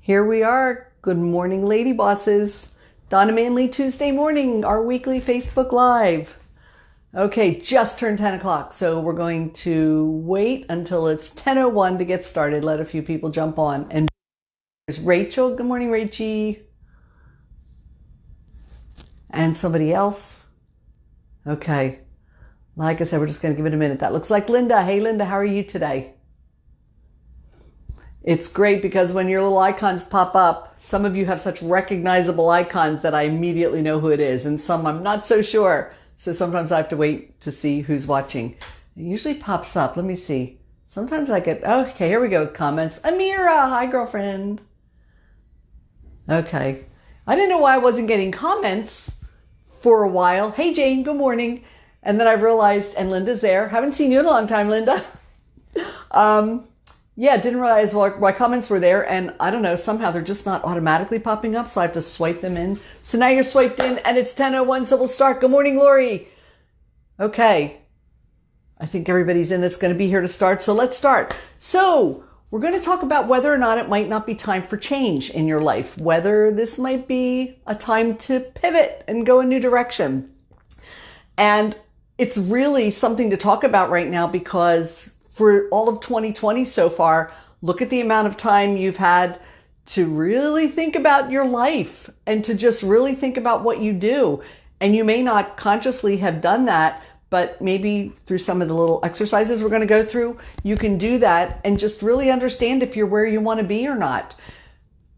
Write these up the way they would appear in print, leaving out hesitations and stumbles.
Here we are. Good morning, lady bosses. Donna Manley Tuesday morning, our weekly Facebook Live. Okay, just turned 10 o'clock, so we're going to wait until it's 10:01 to get started. Let a few people jump on. And there's Rachel. Good morning, Rachie. And somebody else. Okay. Like I said, we're just going to give it a minute. That looks like Linda. Hey, Linda, how are you today? It's great because when your little icons pop up, some of you have such recognizable icons that I immediately know who it is, and some I'm not so sure. So sometimes I have to wait to see who's watching. It usually pops up. Let me see. Sometimes I get, okay, here we go with comments. Amira, hi, girlfriend. Okay. I didn't know why I wasn't getting comments for a while. Hey, Jane, good morning. And then I realized, and Linda's there. Haven't seen you in a long time, Linda. Yeah, didn't realize why comments were there, and I don't know, somehow they're just not automatically popping up, so I have to swipe them in. So now you're swiped in, and it's 10:01, so we'll start. Good morning, Lori. Okay. I think everybody's in that's going to be here to start, so let's start. So we're going to talk about whether or not it might not be time for change in your life, whether this might be a time to pivot and go a new direction. And it's really something to talk about right now because for all of 2020 so far, look at the amount of time you've had to really think about your life and to just really think about what you do. And you may not consciously have done that, but maybe through some of the little exercises we're going to go through, you can do that and just really understand if you're where you want to be or not.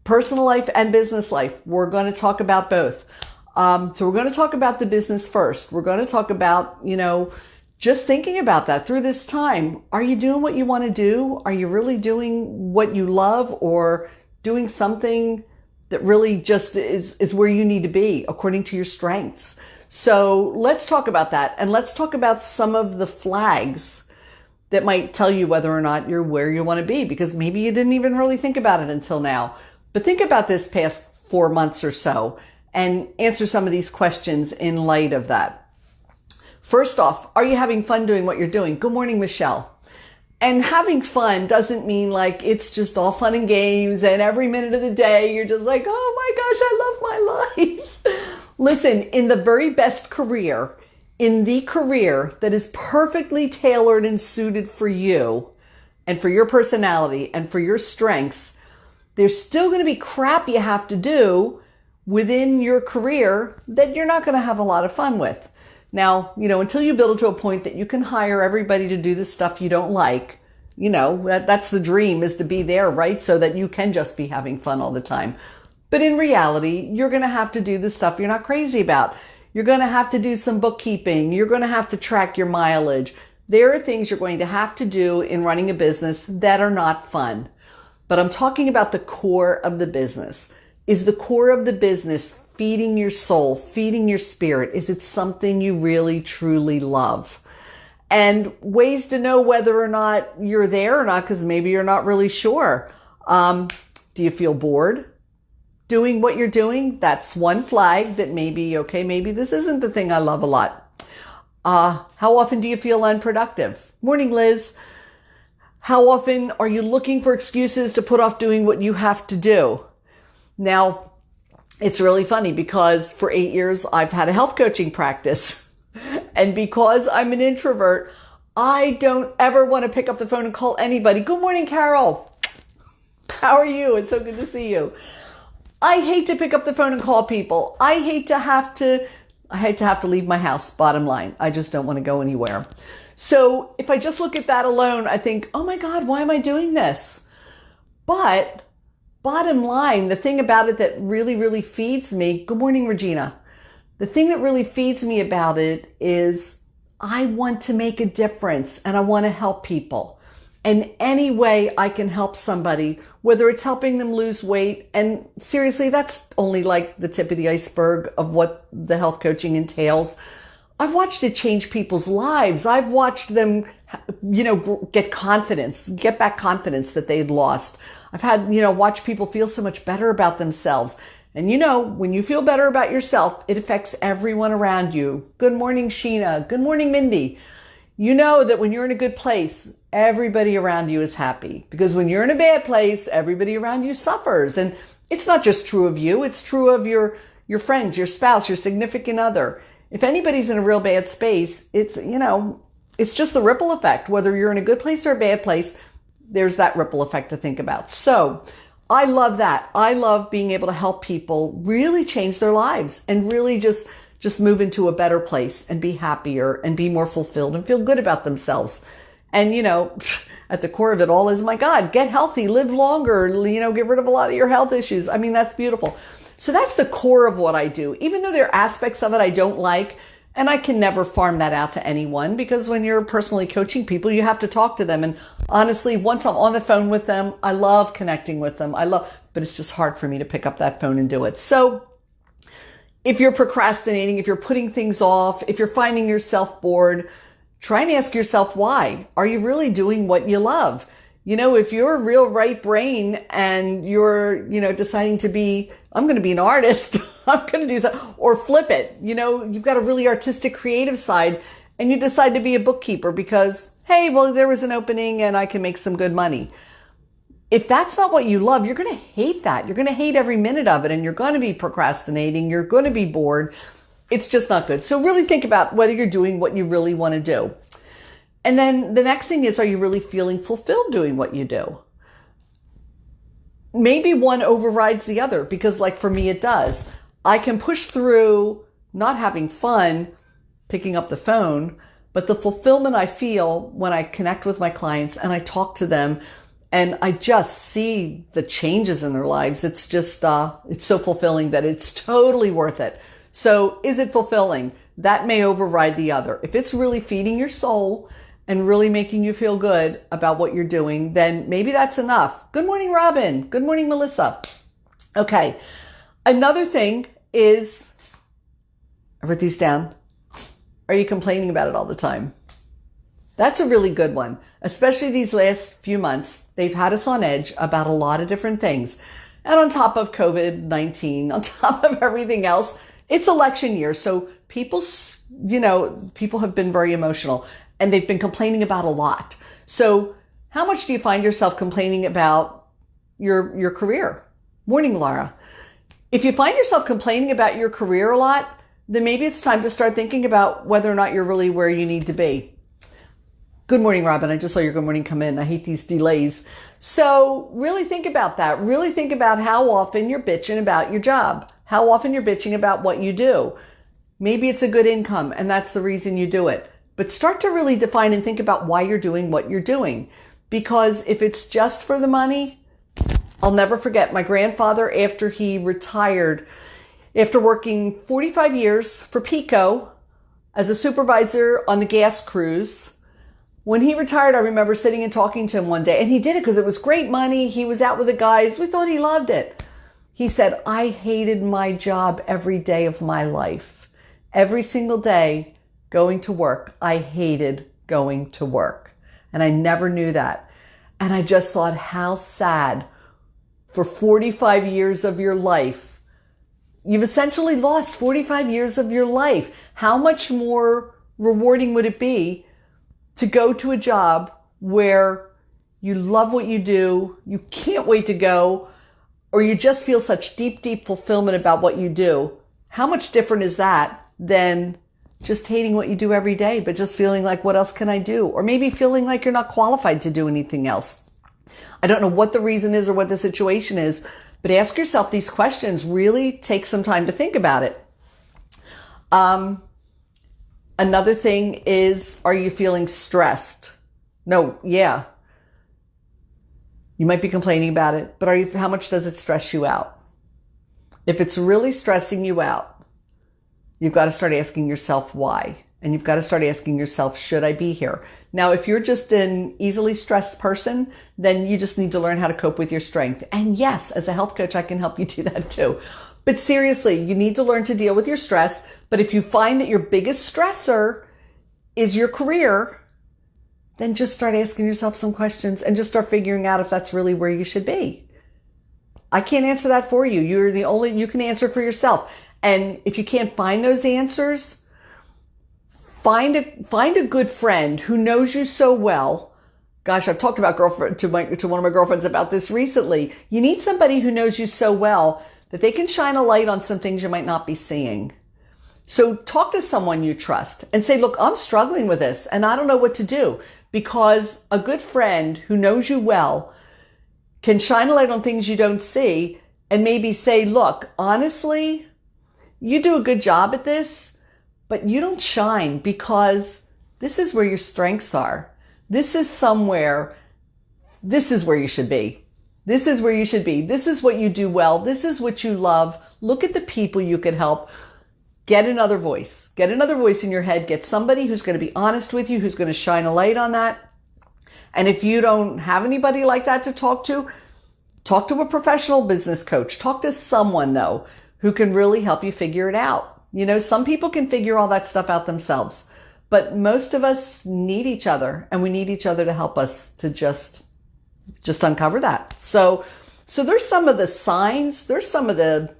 Personal life and business life, we're going to talk about both. So we're going to talk about the business first. We're going to talk about, just thinking about that through this time. Are you doing what you want to do? Are you really doing what you love or doing something that really just is where you need to be according to your strengths? So let's talk about that. And let's talk about some of the flags that might tell you whether or not you're where you want to be, because maybe you didn't even really think about it until now. But think about this past 4 months or so and answer some of these questions in light of that. First off, are you having fun doing what you're doing? Good morning, Michelle. And having fun doesn't mean like it's just all fun and games and every minute of the day you're just like, oh my gosh, I love my life. Listen, in the very best career, in the career that is perfectly tailored and suited for you and for your personality and for your strengths, there's still going to be crap you have to do within your career that you're not going to have a lot of fun with. Now, until you build it to a point that you can hire everybody to do the stuff you don't like, that's the dream, is to be there, right? So that you can just be having fun all the time. But in reality, you're going to have to do the stuff you're not crazy about. You're going to have to do some bookkeeping. You're going to have to track your mileage. There are things you're going to have to do in running a business that are not fun. But I'm talking about the core of the business. Is the core of the business feeding your soul, feeding your spirit? Is it something you really, truly love? And ways to know whether or not you're there or not, because maybe you're not really sure. Do you feel bored doing what you're doing? That's one flag that maybe this isn't the thing I love a lot. How often do you feel unproductive? Morning, Liz. How often are you looking for excuses to put off doing what you have to do? Now, it's really funny because for 8 years, I've had a health coaching practice. And because I'm an introvert, I don't ever want to pick up the phone and call anybody. Good morning, Carol. How are you? It's so good to see you. I hate to pick up the phone and call people. I hate to have to leave my house, bottom line. I just don't want to go anywhere. So if I just look at that alone, I think, oh my God, why am I doing this? But bottom line, the thing about it that really, really feeds me, good morning, Regina. The thing that really feeds me about it is I want to make a difference and I want to help people. And any way I can help somebody, whether it's helping them lose weight, and seriously, that's only like the tip of the iceberg of what the health coaching entails. I've watched it change people's lives. I've watched them, get back confidence that they'd lost. I've had, watch people feel so much better about themselves. And when you feel better about yourself, it affects everyone around you. Good morning, Sheena. Good morning, Mindy. You know that when you're in a good place, everybody around you is happy. Because when you're in a bad place, everybody around you suffers. And it's not just true of you. It's true of your friends, your spouse, your significant other. If anybody's in a real bad space, it's, it's just the ripple effect. Whether you're in a good place or a bad place, there's that ripple effect to think about. So I love that. I love being able to help people really change their lives and really just move into a better place and be happier and be more fulfilled and feel good about themselves. And, at the core of it all is, my God, get healthy, live longer, get rid of a lot of your health issues. I mean, that's beautiful. So that's the core of what I do, even though there are aspects of it I don't like. And I can never farm that out to anyone, because when you're personally coaching people, you have to talk to them. And honestly, once I'm on the phone with them, I love connecting with them. But it's just hard for me to pick up that phone and do it. So if you're procrastinating, if you're putting things off, if you're finding yourself bored, try and ask yourself why. Are you really doing what you love? If you're a real right brain and you're, deciding to be, I'm going to be an artist, I'm going to do something, or flip it. You've got a really artistic, creative side and you decide to be a bookkeeper because, hey, well, there was an opening and I can make some good money. If that's not what you love, you're going to hate that. You're going to hate every minute of it, and you're going to be procrastinating. You're going to be bored. It's just not good. So really think about whether you're doing what you really want to do. And then the next thing is, are you really feeling fulfilled doing what you do? Maybe one overrides the other, because like for me, it does. I can push through not having fun picking up the phone, but the fulfillment I feel when I connect with my clients and I talk to them and I just see the changes in their lives. It's just, it's so fulfilling that it's totally worth it. So is it fulfilling? That may override the other. If it's really feeding your soul and really making you feel good about what you're doing, then maybe that's enough. Good morning, Robin. Good morning, Melissa. Okay. Another thing is, I wrote these down. Are you complaining about it all the time? That's a really good one, especially these last few months. They've had us on edge about a lot of different things. And on top of COVID-19, on top of everything else, it's election year. So people have been very emotional and they've been complaining about a lot. So how much do you find yourself complaining about your career? Morning, Laura. If you find yourself complaining about your career a lot, then maybe it's time to start thinking about whether or not you're really where you need to be. Good morning, Robin. I just saw your good morning come in. I hate these delays. So really think about that. Really think about how often you're bitching about your job, how often you're bitching about what you do. Maybe it's a good income and that's the reason you do it. But start to really define and think about why you're doing what you're doing. Because if it's just for the money, I'll never forget my grandfather after he retired, after working 45 years for PECO as a supervisor on the gas crews. When he retired, I remember sitting and talking to him one day, and he did it because it was great money. He was out with the guys. We thought he loved it. He said, I hated my job every day of my life. Every single day going to work. I hated going to work. And I never knew that. And I just thought, how sad. For 45 years of your life, you've essentially lost 45 years of your life. How much more rewarding would it be to go to a job where you love what you do, you can't wait to go, or you just feel such deep, deep fulfillment about what you do? How much different is that than just hating what you do every day, but just feeling like, what else can I do? Or maybe feeling like you're not qualified to do anything else. I don't know what the reason is or what the situation is, but ask yourself these questions. Really take some time to think about it. Another thing is, are you feeling stressed? No, yeah. You might be complaining about it, but how much does it stress you out? If it's really stressing you out, you've got to start asking yourself why. And you've got to start asking yourself, should I be here? Now, if you're just an easily stressed person, then you just need to learn how to cope with your strength. And yes, as a health coach, I can help you do that too. But seriously, you need to learn to deal with your stress. But if you find that your biggest stressor is your career, then just start asking yourself some questions and just start figuring out if that's really where you should be. I can't answer that for you. You can answer for yourself. And if you can't find those answers, Find a good friend who knows you so well. Gosh, I've talked about to one of my girlfriends about this recently. You need somebody who knows you so well that they can shine a light on some things you might not be seeing. So talk to someone you trust and say, look, I'm struggling with this and I don't know what to do, because a good friend who knows you well can shine a light on things you don't see and maybe say, look, honestly, you do a good job at this, but you don't shine because this is where your strengths are. This is where you should be. This is where you should be. This is what you do well. This is what you love. Look at the people you could help. Get another voice. Get another voice in your head. Get somebody who's going to be honest with you, who's going to shine a light on that. And if you don't have anybody like that to talk to a professional business coach. Talk to someone, though, who can really help you figure it out. You know, some people can figure all that stuff out themselves, but most of us need each other, and we need each other to help us to just uncover that. So there's some of the signs, there's some of the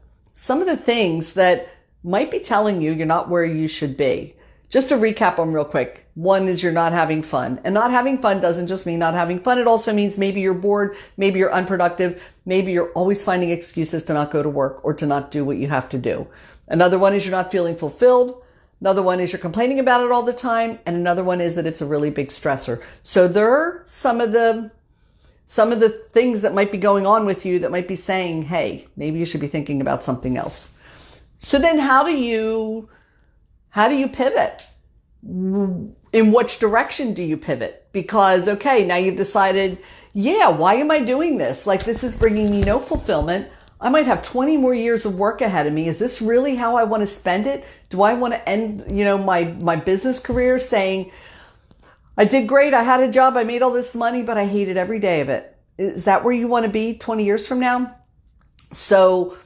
things that might be telling you you're not where you should be. Just to recap them real quick. One is you're not having fun. And not having fun doesn't just mean not having fun. It also means maybe you're bored, maybe you're unproductive, maybe you're always finding excuses to not go to work or to not do what you have to do. Another one is you're not feeling fulfilled. Another one is you're complaining about it all the time. And another one is that it's a really big stressor. So there are some of the things that might be going on with you that might be saying, hey, maybe you should be thinking about something else. So then how do you pivot? In which direction do you pivot? Because, okay, now you've decided, yeah, why am I doing this? Like, this is bringing me no fulfillment. I might have 20 more years of work ahead of me. Is this really how I want to spend it? Do I want to end, my business career saying, I did great, I had a job, I made all this money, but I hated every day of it? Is that where you want to be 20 years from now? So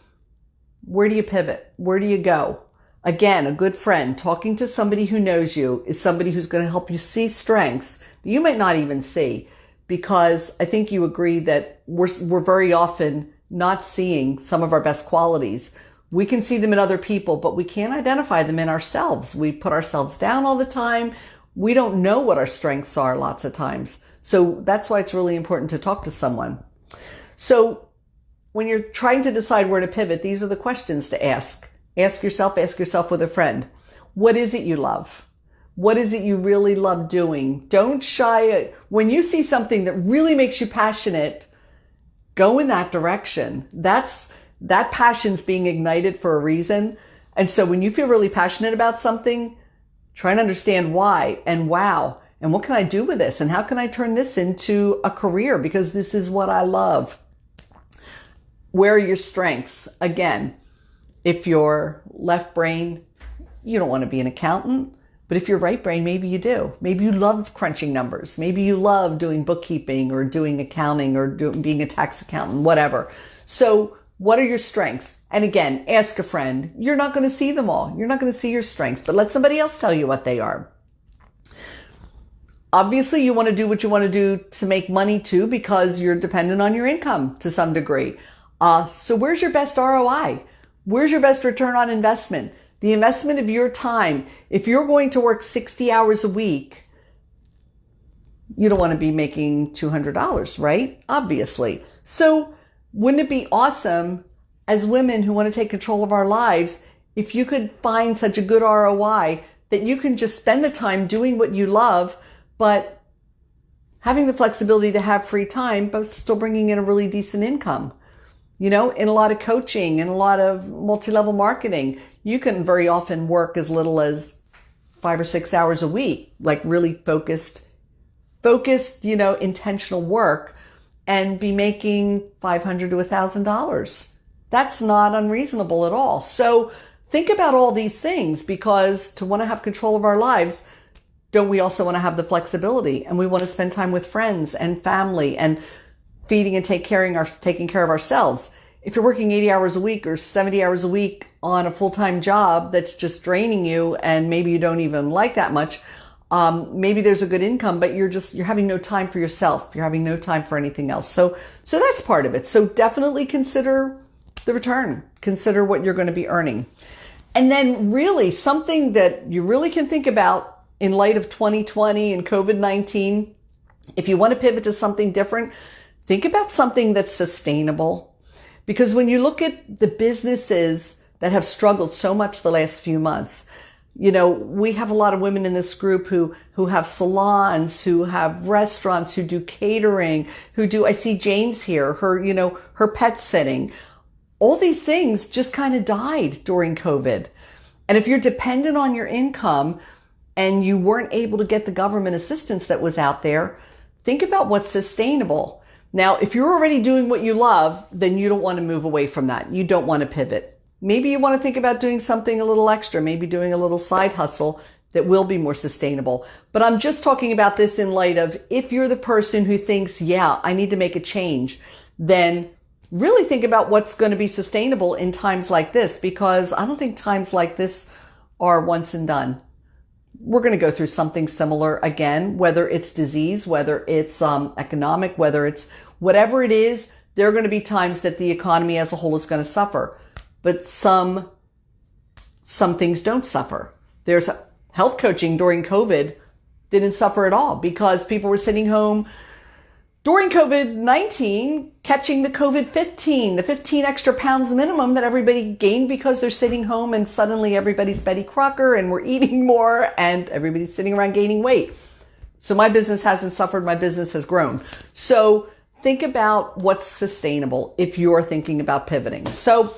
where do you pivot? Where do you go? Again, a good friend, talking to somebody who knows you, is somebody who's going to help you see strengths that you might not even see, because I think you agree that we're very often not seeing some of our best qualities. We can see them in other people, but we can't identify them in ourselves. We put ourselves down all the time. We don't know what our strengths are lots of times. So that's why it's really important to talk to someone. So when you're trying to decide where to pivot, these are the questions to ask. Ask yourself with a friend. What is it you love? What is it you really love doing? Don't shy. When you see something that really makes you passionate, go in that direction. That passion's being ignited for a reason. And so when you feel really passionate about something, try and understand why and wow. And what can I do with this? And how can I turn this into a career? Because this is what I love. Where are your strengths? Again, if you're left brain, you don't want to be an accountant. But if you're right brain, maybe you do. Maybe you love crunching numbers. Maybe you love doing bookkeeping or doing accounting or being a tax accountant, whatever. So what are your strengths? And again, ask a friend. You're not going to see them all. You're not going to see your strengths, but let somebody else tell you what they are. Obviously, you want to do what you want to do to make money too, because you're dependent on your income to some degree. So where's your best ROI? Where's your best return on investment? The investment of your time. If you're going to work 60 hours a week, you don't want to be making $200, right? Obviously. So wouldn't it be awesome as women who want to take control of our lives if you could find such a good ROI that you can just spend the time doing what you love, but having the flexibility to have free time, but still bringing in a really decent income? In a lot of coaching and a lot of multi-level marketing, you can very often work as little as 5 or 6 hours a week, like really focused, intentional work, and be making $500 to $1,000. That's not unreasonable at all. So think about all these things, because to want to have control of our lives, don't we also want to have the flexibility? And we want to spend time with friends and family and feeding and taking care of ourselves. If you're working 80 hours a week or 70 hours a week on a full-time job that's just draining you, and maybe you don't even like that much, maybe there's a good income, but you're having no time for yourself. You're having no time for anything else. So that's part of it. So definitely consider the return. Consider what you're going to be earning. And then really something that you really can think about in light of 2020 and COVID-19, if you want to pivot to something different, think about something that's sustainable. Because when you look at the businesses that have struggled so much the last few months, you know, we have a lot of women in this group who have salons, who have restaurants, who do catering, I see Jane's here, her pet sitting. All these things just kind of died during COVID. And if you're dependent on your income and you weren't able to get the government assistance that was out there, think about what's sustainable. Now, if you're already doing what you love, then you don't want to move away from that. You don't want to pivot. Maybe you want to think about doing something a little extra, maybe doing a little side hustle that will be more sustainable. But I'm just talking about this in light of if you're the person who thinks, yeah, I need to make a change, then really think about what's going to be sustainable in times like this, because I don't think times like this are once and done. We're going to go through something similar again, whether it's disease, whether it's economic, whether it's whatever it is, there are going to be times that the economy as a whole is going to suffer. But some things don't suffer. There's health coaching during COVID didn't suffer at all because people were sitting home during COVID-19 catching the COVID-15, the 15 extra pounds minimum that everybody gained because they're sitting home and suddenly everybody's Betty Crocker and we're eating more and everybody's sitting around gaining weight. So my business hasn't suffered, my business has grown. So think about what's sustainable if you're thinking about pivoting. So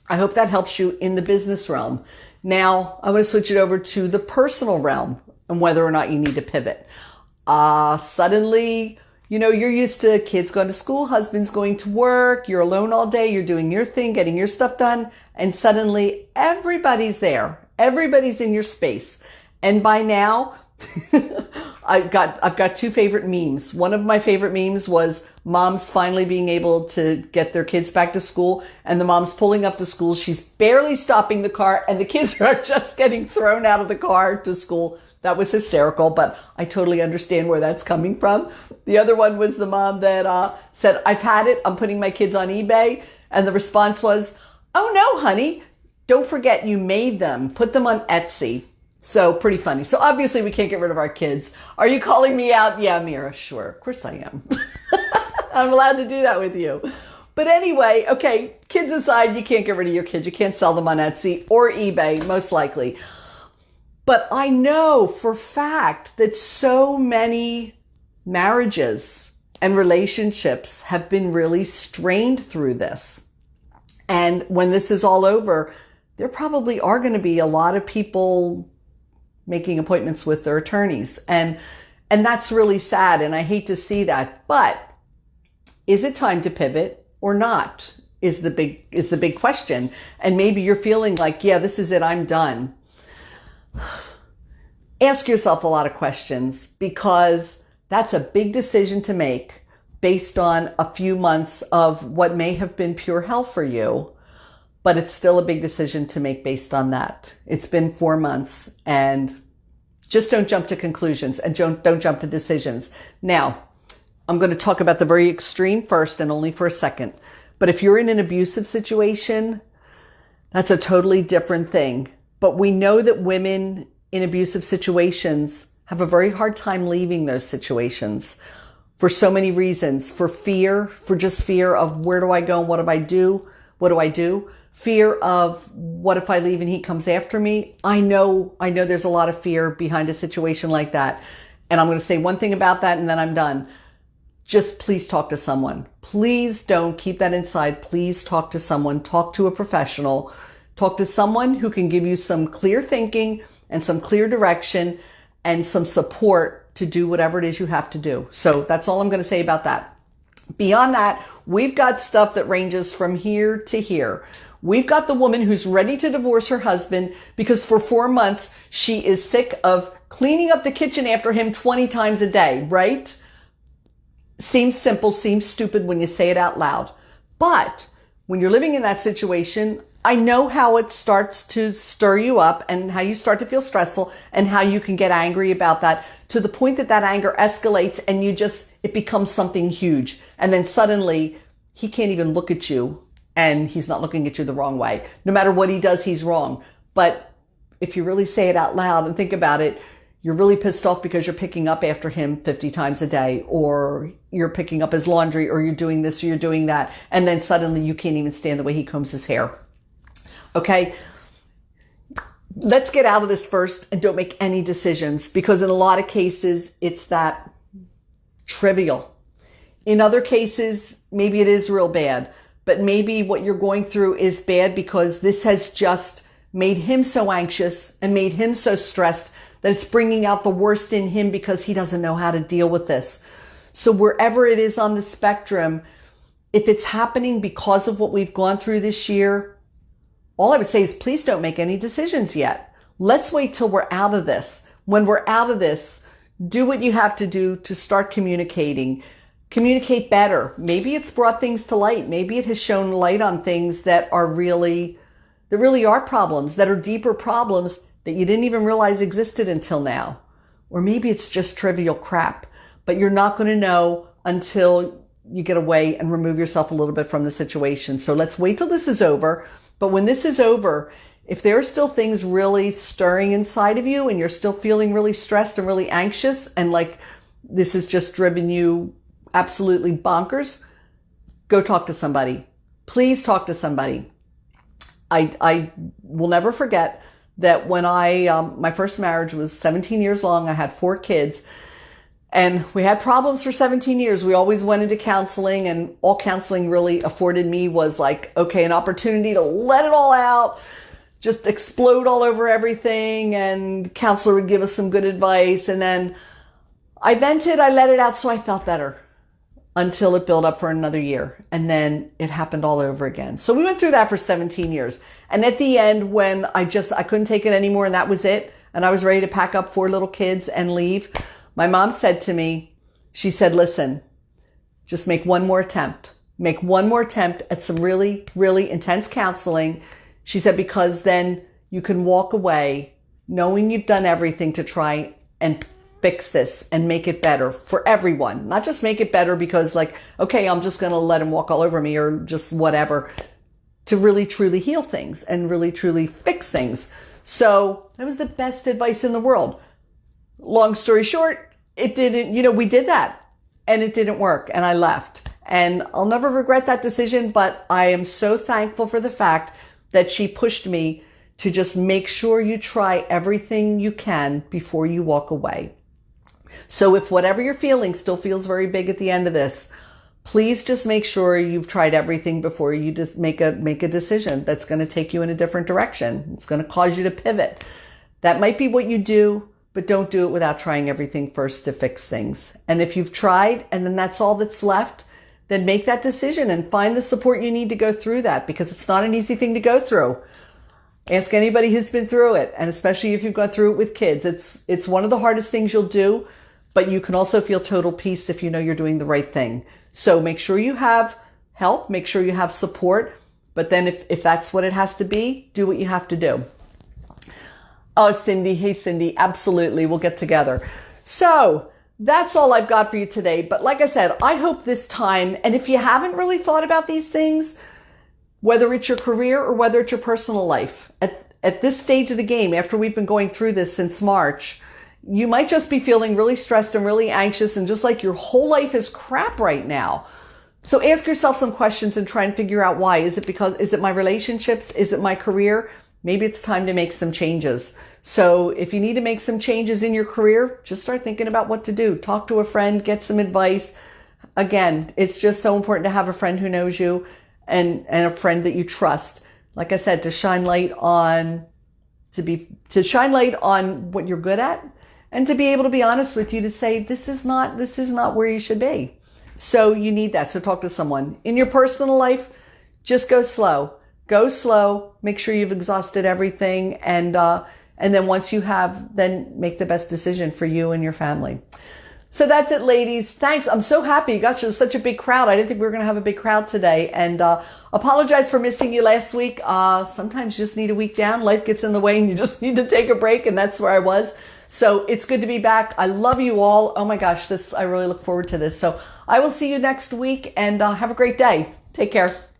I hope that helps you in the business realm. Now, I'm going to switch it over to the personal realm and whether or not you need to pivot. Suddenly, you're used to kids going to school, husbands going to work, you're alone all day, you're doing your thing, getting your stuff done, and suddenly everybody's there. Everybody's in your space. And by now, I've got two favorite memes. One of my favorite memes was moms finally being able to get their kids back to school, and the mom's pulling up to school. She's barely stopping the car, and the kids are just getting thrown out of the car to school. That was hysterical, but I totally understand where that's coming from. The other one was the mom that said, I've had it. I'm putting my kids on eBay. And the response was, oh no, honey, don't forget you made them. Put them on Etsy. So pretty funny. So obviously we can't get rid of our kids. Are you calling me out? Yeah, Mira, sure. Of course I am. I'm allowed to do that with you. But anyway, okay, kids aside, you can't get rid of your kids. You can't sell them on Etsy or eBay, most likely. But I know for a fact that so many marriages and relationships have been really strained through this. And when this is all over, there probably are going to be a lot of people making appointments with their attorneys. And that's really sad. And I hate to see that. But is it time to pivot or not is the big question. And maybe you're feeling like, yeah, this is it. I'm done. Ask yourself a lot of questions because that's a big decision to make based on a few months of what may have been pure hell for you, but it's still a big decision to make based on that. It's been 4 months and just don't jump to conclusions and don't jump to decisions. Now, I'm going to talk about the very extreme first and only for a second. But if you're in an abusive situation, that's a totally different thing. But we know that women in abusive situations have a very hard time leaving those situations for so many reasons. For fear, for just fear of where do I go and what do I do? What do I do? Fear of what if I leave and he comes after me? I know there's a lot of fear behind a situation like that. And I'm going to say one thing about that and then I'm done. Just please talk to someone. Please don't keep that inside. Please talk to someone. Talk to a professional. Talk to someone who can give you some clear thinking and some clear direction and some support to do whatever it is you have to do. So that's all I'm going to say about that. Beyond that, we've got stuff that ranges from here to here. We've got the woman who's ready to divorce her husband because for 4 months, she is sick of cleaning up the kitchen after him 20 times a day, right? Seems simple, seems stupid when you say it out loud. But when you're living in that situation, I know how it starts to stir you up and how you start to feel stressful and how you can get angry about that to the point that that anger escalates and it becomes something huge. And then suddenly he can't even look at you and he's not looking at you the wrong way. No matter what he does, he's wrong. But if you really say it out loud and think about it, you're really pissed off because you're picking up after him 50 times a day, or you're picking up his laundry, or you're doing this, or you're doing that. And then suddenly you can't even stand the way he combs his hair. Okay. Let's get out of this first and don't make any decisions, because in a lot of cases, it's that trivial. In other cases, maybe it is real bad, but maybe what you're going through is bad because this has just made him so anxious and made him so stressed that it's bringing out the worst in him because he doesn't know how to deal with this. So wherever it is on the spectrum, if it's happening because of what we've gone through this year, all I would say is please don't make any decisions yet. Let's wait till we're out of this. When we're out of this, do what you have to do to start communicating. Communicate better. Maybe it's brought things to light. Maybe it has shown light on things that really are problems, that are deeper problems that you didn't even realize existed until now. Or maybe it's just trivial crap, but you're not going to know until you get away and remove yourself a little bit from the situation. So let's wait till this is over. But when this is over, if there are still things really stirring inside of you and you're still feeling really stressed and really anxious and like this has just driven you absolutely bonkers, go talk to somebody. Please talk to somebody. I will never forget that when my first marriage was 17 years long, I had 4 kids, and we had problems for 17 years. We always went into counseling, and all counseling really afforded me was like, okay, an opportunity to let it all out, just explode all over everything, and counselor would give us some good advice, and then I vented, I let it out, so I felt better until it built up for another year. And then it happened all over again. So we went through that for 17 years. And at the end, when I couldn't take it anymore and that was it, and I was ready to pack up 4 little kids and leave, my mom said to me, she said, listen, just make one more attempt. Make one more attempt at some really, really intense counseling. She said, because then you can walk away knowing you've done everything to try and fix this and make it better for everyone. Not just make it better because like, okay, I'm just going to let him walk all over me or just whatever, to really truly heal things and really truly fix things. So that was the best advice in the world. Long story short, it didn't, we did that and it didn't work and I left. And I'll never regret that decision, but I am so thankful for the fact that she pushed me to just make sure you try everything you can before you walk away. So if whatever you're feeling still feels very big at the end of this, please just make sure you've tried everything before you just make a decision that's going to take you in a different direction. It's going to cause you to pivot. That might be what you do, but don't do it without trying everything first to fix things. And if you've tried and then that's all that's left, then make that decision and find the support you need to go through that, because it's not an easy thing to go through. Ask anybody who's been through it, and especially if you've gone through it with kids. It's one of the hardest things you'll do, but you can also feel total peace if you know you're doing the right thing. So make sure you have help, make sure you have support, but then if that's what it has to be, do what you have to do. Oh, Cindy. Hey, Cindy. Absolutely. We'll get together. So that's all I've got for you today. But like I said, I hope this time, and if you haven't really thought about these things, whether it's your career or whether it's your personal life, at this stage of the game, after we've been going through this since March, you might just be feeling really stressed and really anxious and just like your whole life is crap right now. So ask yourself some questions and try and figure out why. Is it my relationships? Is it my career? Maybe it's time to make some changes. So if you need to make some changes in your career, just start thinking about what to do. Talk to a friend, get some advice. Again, it's just so important to have a friend who knows you and a friend that you trust. Like I said, to shine light on what you're good at, and to be able to be honest with you, to say, this is not where you should be. So you need that. So talk to someone. In your personal life, just go slow. Go slow. Make sure you've exhausted everything. And then once you have, then make the best decision for you and your family. So that's it, ladies. Thanks. I'm so happy. Gosh, it was such a big crowd. I didn't think we were going to have a big crowd today. And apologize for missing you last week. Sometimes you just need a week down. Life gets in the way and you just need to take a break. And that's where I was. So it's good to be back. I love you all. Oh my gosh, I really look forward to this. So I will see you next week, and have a great day. Take care.